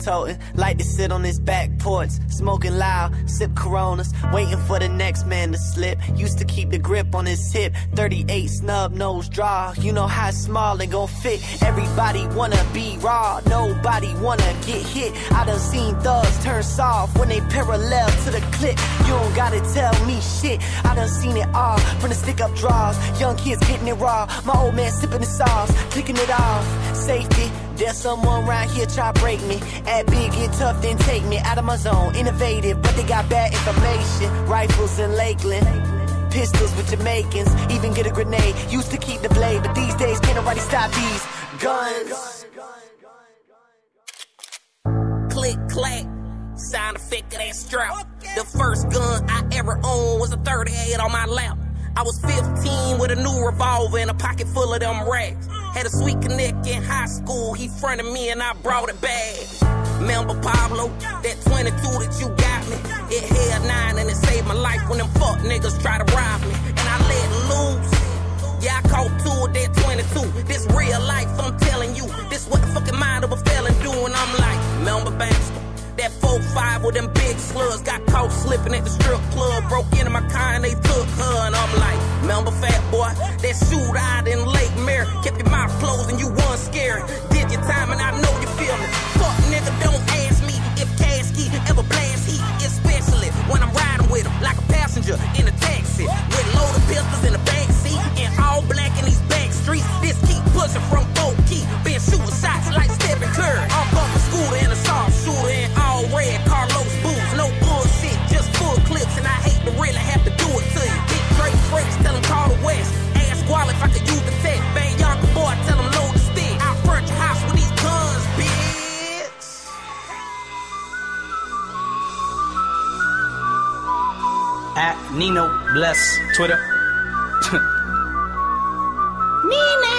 toting. Like to sit on his back porch, smoking loud, sip Coronas, waiting for the next man to slip. Used to keep the grip on his hip, 38 snub nose draw. You know how small and gon' fit. Everybody wanna be raw, nobody wanna get hit. I done seen thugs turn soft when they parallel to the clip. You don't gotta tell me shit, I done seen it all. From the stick up draws, young kids getting it raw. My old man sipping the sauce, clicking it off. Safety, there's someone around here try to break me. Act big, get tough, then take me out of my zone. Innovative, but they got bad information. Rifles in Lakeland, pistols with Jamaicans, even get a grenade. Used to keep the blade, but these days can't nobody stop these guns. Click, clack, sound effect of that strap. The first gun I ever owned was a 38 on my lap. I was 15 with a new revolver and a pocket full of them racks. Had a sweet connect in high school, he fronted me and I brought it back. Remember Pablo, that 22 that you got me? It held 9 and it saved my life when them fuck niggas try to rob me. And I let loose. Yeah, I caught 2 of that 22. This real life, I'm telling you. This what the fucking mind of a felon do. And I'm like, remember Baxter? That 4-5 with them big slugs. Got caught slipping at the strip club. Broke into my car and they took her. And I'm like, remember fat boy? That shootout in Lake Mary. Kept your mouth closed and you weren't scared. Did your time and I know you feel me. Fuck nigga, don't ask me if Kasky ever blast heat. Especially when I'm riding with him like a passenger in a taxi. With loaded pistols in the backseat and all black in these back streets. This keep pushing from Oak Key. Been shooting shots like Stephen Curry. I'm bumping scooter and a soft shooter and all red Carlos boots. No bullshit, just full clips. And I hate to really have to do it to you. Big Drake fresh, tell him call the West. Ask Squall if I could use the tech. Bang Yonka boy, tell him load the stick. I'll front your house with these guns, bitch. At Nino Bless Twitter. Nino.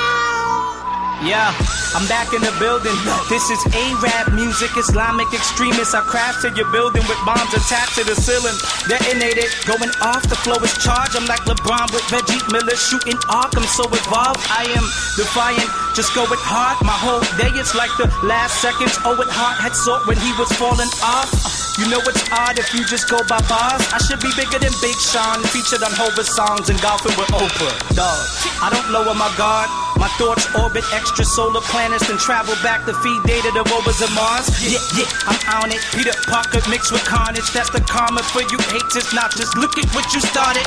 Yeah, I'm back in the building. This is A-rap music, Islamic extremists. I crash to your building with bombs attached to the ceiling. Detonated, going off, the flow is charged. I'm like LeBron with Reggie Miller shooting arc. I'm so evolved, I am defiant. Just go it hard, my whole day it's like the last seconds. Owen Hart had sought when he was falling off. You know it's odd if you just go by bars. I should be bigger than Big Sean, featured on Hover songs and golfing with Oprah. Dog, I don't lower my guard. My thoughts orbit extrasolar planets and travel back to feed data to rovers of Mars. Yeah, I'm on it. Peter Parker mixed with carnage. That's the karma for you haters. Not just look at what you started.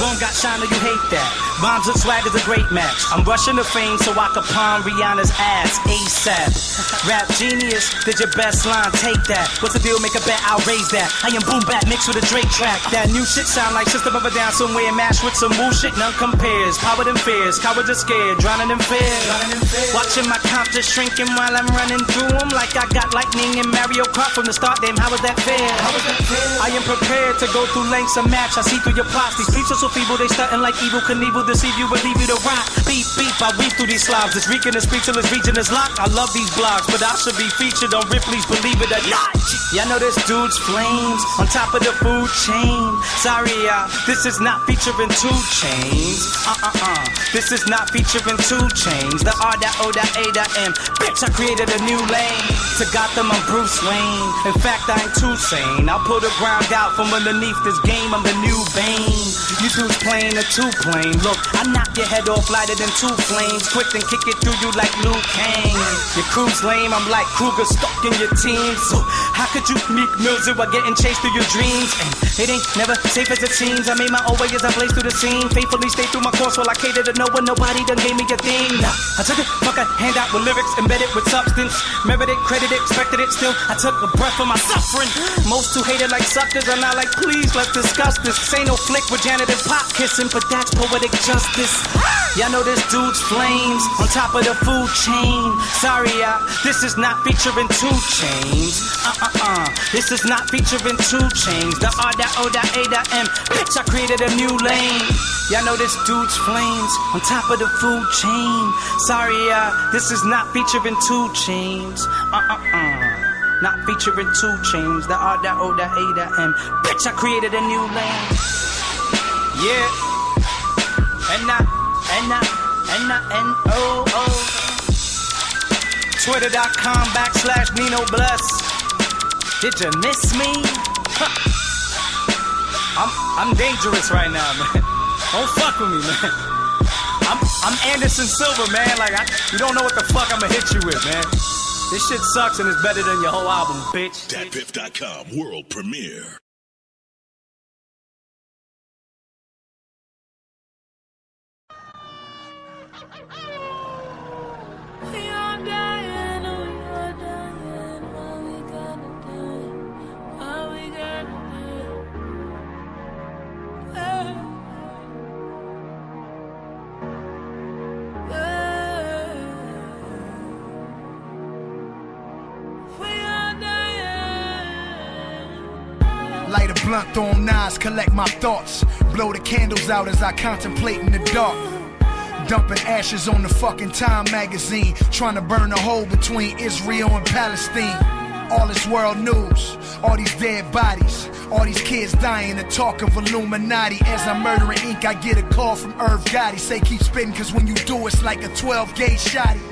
Boom got shiner, you hate that. Bombs and swag is a great match. I'm rushing to fame so I can palm Rihanna's ass ASAP. Rap genius, did your best line, take that. What's the deal, make a bet, I'll raise that. I am boom bap mixed with a Drake track. That new shit sound like System of a Down somewhere mashed with some bullshit, none compares. Power than fears, cowards are scared, drowning in fear. Watching my comp just shrinking while I'm running through them like I got lightning in Mario Kart from the start. Damn, how was that fair? I am prepared to go through lengths of match. I see through your plots. These peeps are so feeble, they stunting like evil Knievel. Deceive you and leave you to rot. Beep, beep, I weave through these slobs. It's reeking and speechless, region is locked. I love these blogs, but I should be featured on Ripley's Believe It or Not. Y'all know this dude's flames on top of the food chain. Sorry, this is not featuring 2 Chainz. This is not featuring 2 Chainz. The R, that O, that A, that M. Bitch, I created a new lane. To Gotham, I'm Bruce Wayne. In fact, I ain't too sane. I'll pull the ground out from underneath this game. I'm the new Bane. You dudes playing a 2-plane. Look, I knock your head off lighter than 2 flames. Quick and kick it through you like Liu Kang. Your crew's lame, I'm like Kruger stuck in your team. So how could you meet Mills while getting chased through your dreams? And it ain't never safe as it seems. I made my own way as I blaze through the scene. Faithfully stay through my course while I cater to no one. Nobody done gave me a theme. Nah, I took it, fuck a handout with lyrics embedded with substance. Merited, credited, expected it still. I took a breath of my suffering. Most who hated like suckers are now like, please, let's discuss this. This ain't no flick with Janet and Pop kissing, but that's poetic justice. Y'all know this dude's flames on top of the food chain. Sorry, this is not featuring 2 Chainz. This is not featuring 2 Chainz. The R, that O, that A, that M. Bitch, I created a new lane. Y'all know this dude's flames on top of the food chain. Sorry, this is not featuring 2 Chainz. Not featuring 2 Chainz. The R, that O, that A, that M. Bitch, I created a new lane. Yeah. N-O-O. Twitter.com/Nino Bless. Did you miss me? I'm dangerous right now, man. Don't fuck with me, man. I'm Anderson Silva, man. Like, you don't know what the fuck I'ma hit you with, man. This shit sucks and it's better than your whole album, bitch. DatPiff.com world premiere. Light a blunt, throw on knives, collect my thoughts. Blow the candles out as I contemplate in the dark. Dumping ashes on the fucking Time magazine, trying to burn a hole between Israel and Palestine. All this world news, all these dead bodies, all these kids dying, the talk of Illuminati. As I'm murdering ink, I get a call from Irv Gotti. Say keep spitting, cause when you do it's like a 12-gauge shotty.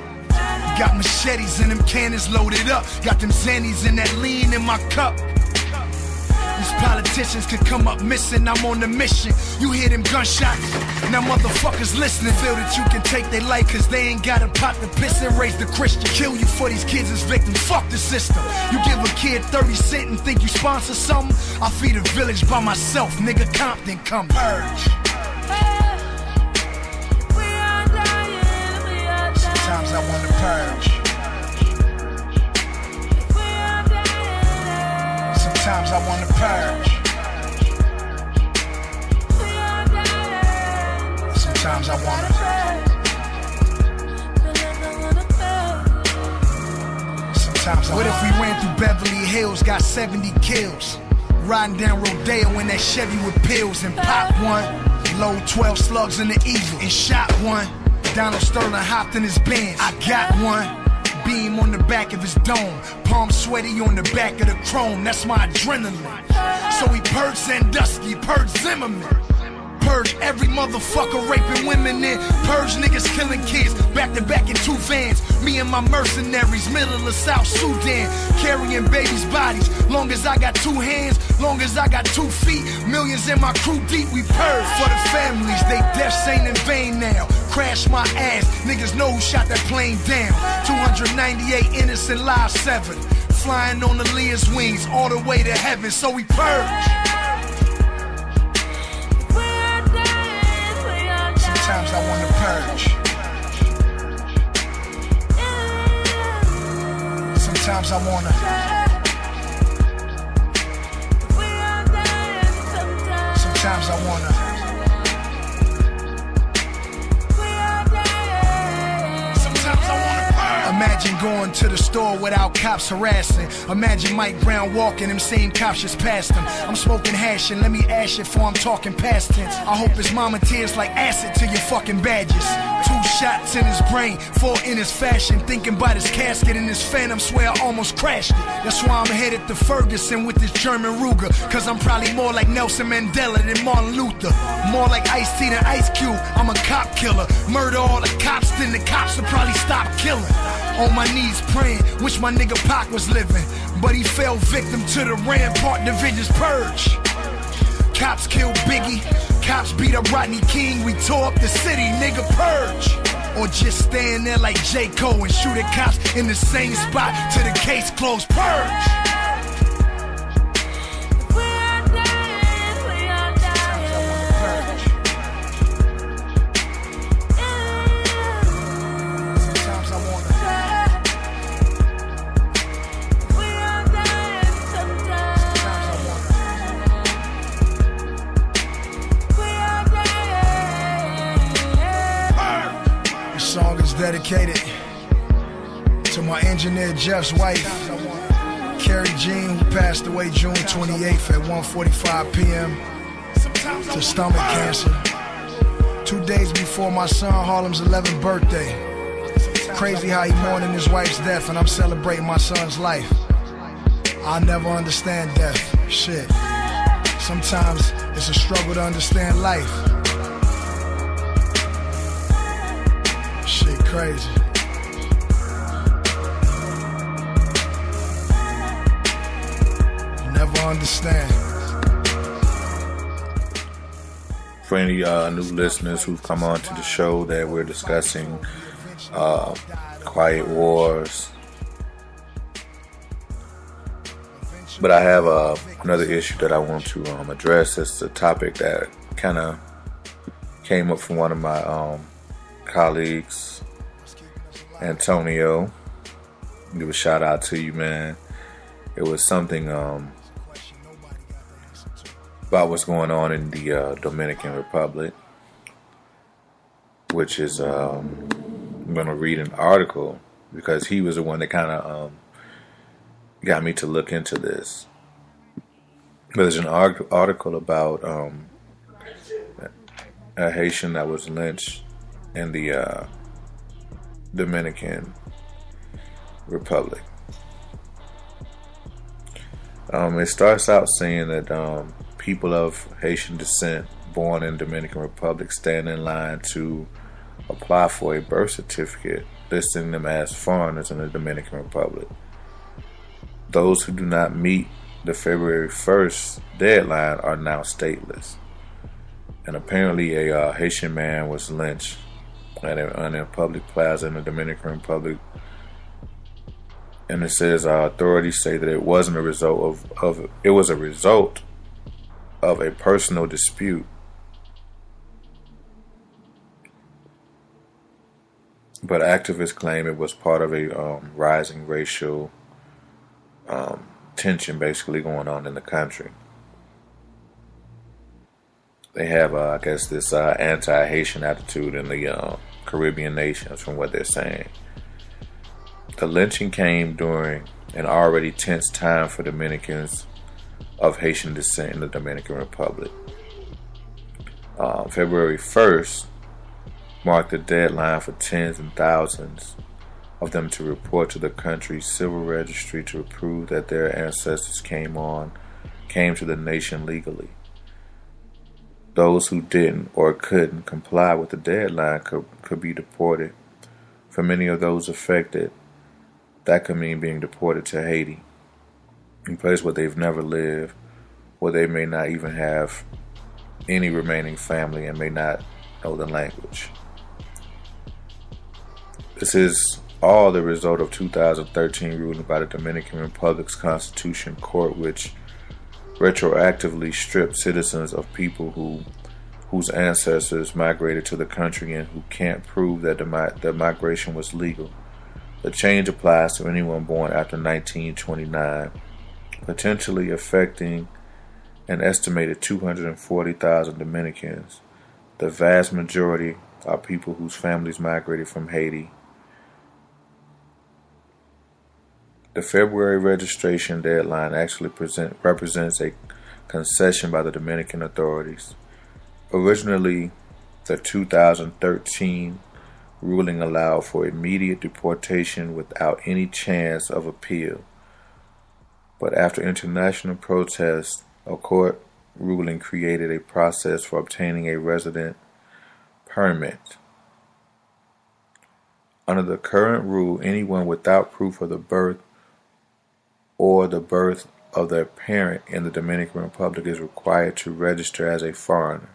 Got machetes and them cannons loaded up. Got them Xannies and that lean in my cup. These politicians could come up missing, I'm on the mission. You hear them gunshots, now motherfuckers listening. Feel that you can take their life cause they ain't got a pot to piss and raise the Christian. Kill you for these kids as victims, fuck the system. You give a kid 30 cents and think you sponsor something? I feed a village by myself, nigga. Compton come purge. Sometimes I wanna purge. Sometimes I wanna purge. Sometimes I wanna. Sometimes I. What if we ran through Beverly Hills, got 70 kills? Riding down Rodeo in that Chevy with pills and pop one. Load 12 slugs in the Eagle and shot one. Donald Sterling hopped in his Benz. I got one. Beam on the back of his dome, palm sweaty on the back of the chrome. That's my adrenaline. So he purged Sandusky, purged Zimmerman, purged every motherfucker raping women in, purged niggas killing kids, back to back in 2 vans. Me and my mercenaries, middle of South Sudan, carrying babies' bodies. Long as I got 2 hands, long as I got 2 feet, millions in my crew deep. We purge for the families, they deaths ain't in vain now. Crash my ass, niggas know who shot that plane down. 298 innocent lives severed, flying on the Lear's wings all the way to heaven. So we purge. Sometimes I wanna purge. Sometimes I wanna. Sometimes I wanna. Imagine going to the store without cops harassing. Imagine Mike Brown walking, them same cops just passed him. I'm smoking hash and let me ash it before I'm talking past tense. I hope his mama tears like acid to your fucking badges. 2 shots in his brain, 4 in his fashion. Thinking about his casket and his phantom, swear I almost crashed it. That's why I'm headed to Ferguson with this German Ruger. Cause I'm probably more like Nelson Mandela than Martin Luther. More like Ice-T than Ice Cube. I'm a cop killer. Murder all the cops, then the cops will probably stop killing. On my knees praying, wish my nigga Pac was living, but he fell victim to the Rampart Division's purge. Cops killed Biggie, cops beat up Rodney King, we tore up the city, nigga purge. Or just stand there like J. Cole and shoot at cops in the same spot till the case closed, purge. Dedicated to my engineer Jeff's wife, Carrie Jean, who passed away June 28th at 1:45 p.m. to stomach cancer. 2 days before my son Harlem's 11th birthday. Crazy how he mourning his wife's death and I'm celebrating my son's life. I'll never understand death. Shit. Sometimes it's a struggle to understand life. Shit crazy. don't understand. For any new listeners who've come on to the show, that we're discussing quiet wars. But I have another issue that I want to address. It's a topic that kind of came up from one of my colleagues, Antonio. Give a shout out to you, man. It was something about what's going on in the Dominican Republic, which is I'm going to read an article because he was the one that kind of got me to look into this. But there's an article about a Haitian that was lynched in the Dominican Republic. It starts out saying that people of Haitian descent born in Dominican Republic stand in line to apply for a birth certificate, listing them as foreigners in the Dominican Republic. Those who do not meet the February 1st deadline are now stateless. And apparently a Haitian man was lynched at a public plaza in the Dominican Republic. And it says authorities say that it wasn't a result it was a result of a personal dispute. But activists claim it was part of a rising racial tension basically going on in the country. They have, I guess, this anti-Haitian attitude in the Caribbean nations, from what they're saying. The lynching came during an already tense time for Dominicans of Haitian descent in the Dominican Republic. February 1st marked the deadline for tens and thousands of them to report to the country's civil registry to prove that their ancestors came to the nation legally. Those who didn't or couldn't comply with the deadline could be deported. For many of those affected, that could mean being deported to Haiti, a place where they've never lived, where they may not even have any remaining family and may not know the language. This is all the result of 2013 ruling by the Dominican Republic's Constitution Court, which retroactively stripped citizens of people whose ancestors migrated to the country and who can't prove that the migration was legal. The change applies to anyone born after 1929, potentially affecting an estimated 240,000 Dominicans. The vast majority are people whose families migrated from Haiti. The February registration deadline actually represents a concession by the Dominican authorities. Originally, the 2013 ruling allowed for immediate deportation without any chance of appeal. But after international protests, a court ruling created a process for obtaining a resident permit. Under the current rule, anyone without proof of the birth or the birth of their parent in the Dominican Republic is required to register as a foreigner.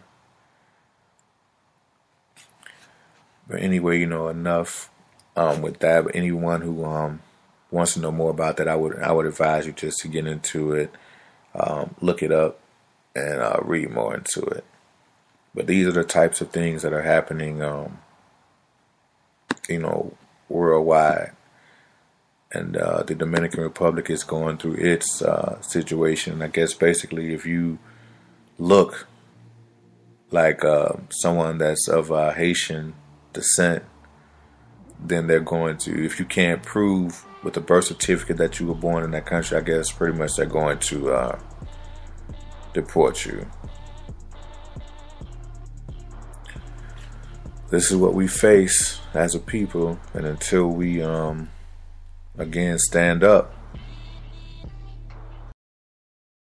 But anyway, enough with that. But anyone who wants to know more about that, I would advise you just to get into it, look it up, and read more into it. But these are the types of things that are happening, worldwide. And the Dominican Republic is going through its situation. I guess basically, if you look like someone that's of Haitian descent, then they're going to, if you can't prove with a birth certificate that you were born in that country, I guess pretty much they're going to deport you. This is what we face as a people, and until we again stand up